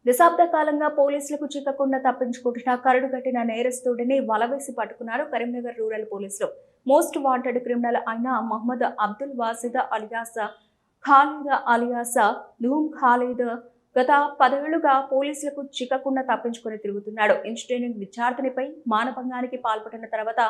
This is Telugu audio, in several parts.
దశాబ్ద కాలంగా పోలీసులకు చిక్కకుండా తప్పించుకుంటున్న కరడుగట్టిన నేరస్తుడిని వలవేసి పట్టుకున్నారు కరీంనగర్ రూరల్ పోలీసులు. మోస్ట్ వాంటెడ్ క్రిమినల్ అయిన మహమ్మద్ అబ్దుల్ వాసిద్ అలియాస్ ఖాలిద్ అలియాస్ ధూమ్ ఖాలిద్ గత 10 ఏళ్లుగా పోలీసులకు చిక్కకుండా తప్పించుకుని తిరుగుతున్నాడు. ఇంజనీరింగ్ విద్యార్థినిపై మానభంగానికి పాల్పడిన తర్వాత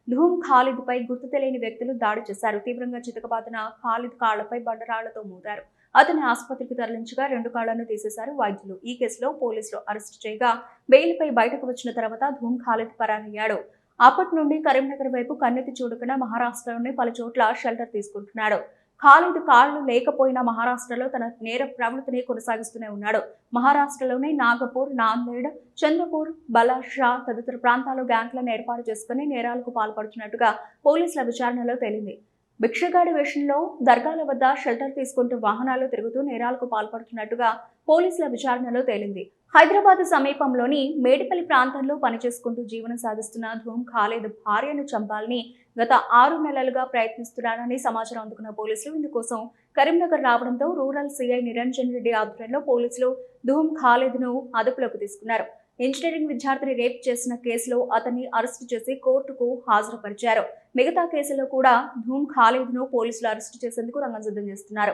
ధూమ్ ఖాలిద్ పై గుర్తు తెలియని వ్యక్తులు దాడి చేశారు. తీవ్రంగా చితకబాదిన ఖాలిద్ కాళ్లపై బండరాళ్లతో మోదారు. అతన్ని ఆసుపత్రికి తరలించగా 2 కాళ్లను తీసేశారు వైద్యులు. ఈ కేసులో పోలీసులు అరెస్టు చేయగా బెయిల్పై బయటకు వచ్చిన తర్వాత ధూమ్ ఖాలిద్ పరారయ్యాడు. అప్పటి నుండి కరీంనగర్ వైపు కన్నెత్తి చూడకుండా మహారాష్ట్రలోని పలు చోట్ల షెల్టర్ తీసుకుంటున్నాడు. ఖాలిద్ కాళ్లు లేకపోయినా మహారాష్ట్రలో తన నేర ప్రవృత్తిని కొనసాగిస్తూనే ఉన్నాడు. మహారాష్ట్రలోని నాగపూర్, నాందేడ్, చంద్రపూర్, బలాషా తదితర ప్రాంతాల్లో గ్యాంగ్లను ఏర్పాటు చేసుకుని నేరాలకు పాల్పడుతున్నట్టుగా పోలీసుల విచారణలో తేలింది. భిక్షగాడి వేషంలో దర్గాల వద్ద షెల్టర్ తీసుకుంటూ వాహనాలు తిరుగుతూ నేరాలకు పాల్పడుతున్నట్టుగా పోలీసుల విచారణలో తేలింది. హైదరాబాద్ సమీపంలోని మేడిపల్లి ప్రాంతంలో పనిచేసుకుంటూ జీవనం సాగిస్తున్న ధూమ్ ఖాలిద్ భార్యను చంపాలని గత 6 నెలలుగా ప్రయత్నిస్తున్నారని సమాచారం అందుకున్న పోలీసులు ఇందుకోసం కరీంనగర్ రావడంతో రూరల్ సిఐ నిరంజన్ రెడ్డి ఆధ్వర్యంలో పోలీసులు ధూమ్ ఖాలిద్ ను అదుపులోకి తీసుకున్నారు. ఇంజనీరింగ్ విద్యార్థిని రేప్ చేసిన కేసులో అతన్ని అరెస్టు చేసి కోర్టుకు హాజరుపరిచారు. మిగతా కేసులో కూడా ధూమ్ ఖాలిద్ ను పోలీసులు అరెస్టు చేసేందుకు రంగం సిద్ధం చేస్తున్నారు.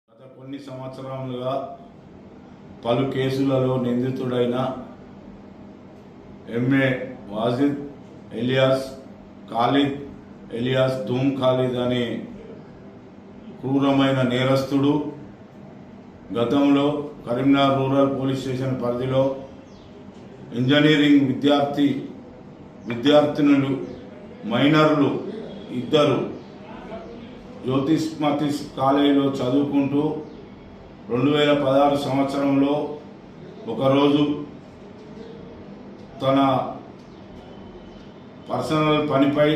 గత కొన్ని సంవత్సరాలుగా పలు కేసులలో నిందితుడైన M A Wajid alias Khalid alias Dhoom Khalid అనే క్రూరమైన నేరస్తుడు గతంలో కరీంనగర్ రూరల్ పోలీస్ స్టేషన్ పరిధిలో ఇంజనీరింగ్ విద్యార్థినులు మైనర్లు ఇద్దరు జ్యోతిష్మతి కాలేజీలో చదువుకుంటూ 2016 సంవత్సరంలో ఒకరోజు తన పర్సనల్ పనిపై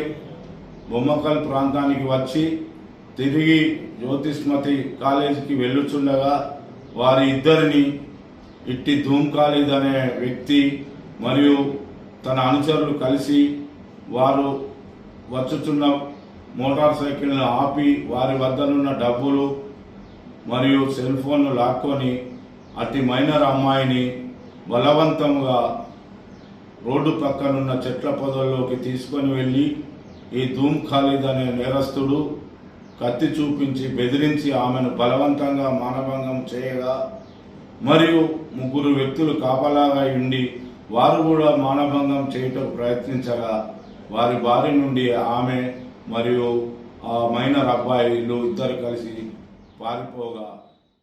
బొమ్మకల్ ప్రాంతానికి వచ్చి తిరిగి జ్యోతిష్మతి కాలేజీకి వెళ్ళుచుండగా వారి ఇద్దరిని ఇట్టి ధూమ్ ఖాలిద్ అనే వ్యక్తి మరియు తన అనుచరులు కలిసి వారు వచ్చుచున్న మోటార్ సైకిల్ను ఆపి వారి వద్దనున్న డబ్బులు మరియు సెల్ ఫోన్ను లాక్కొని అట్టి మైనర్ అమ్మాయిని బలవంతంగా రోడ్డు పక్కనున్న చెట్ల పొదల్లోకి తీసుకొని వెళ్ళి ఈ ధూమ్ ఖాలిద్ అనే నేరస్తుడు కత్తి చూపించి బెదిరించి ఆమెను బలవంతంగా మానభంగం చేయగా మరియు 3 వ్యక్తులు కాపలాగా ఉండి వారు కూడా మానభంగం చేయటకు ప్రయత్నించగా వారి బారి నుండి ఆమె మరియు ఆ మైనర్ అబ్బాయిలు ఇద్దరు కలిసి పారిపోగా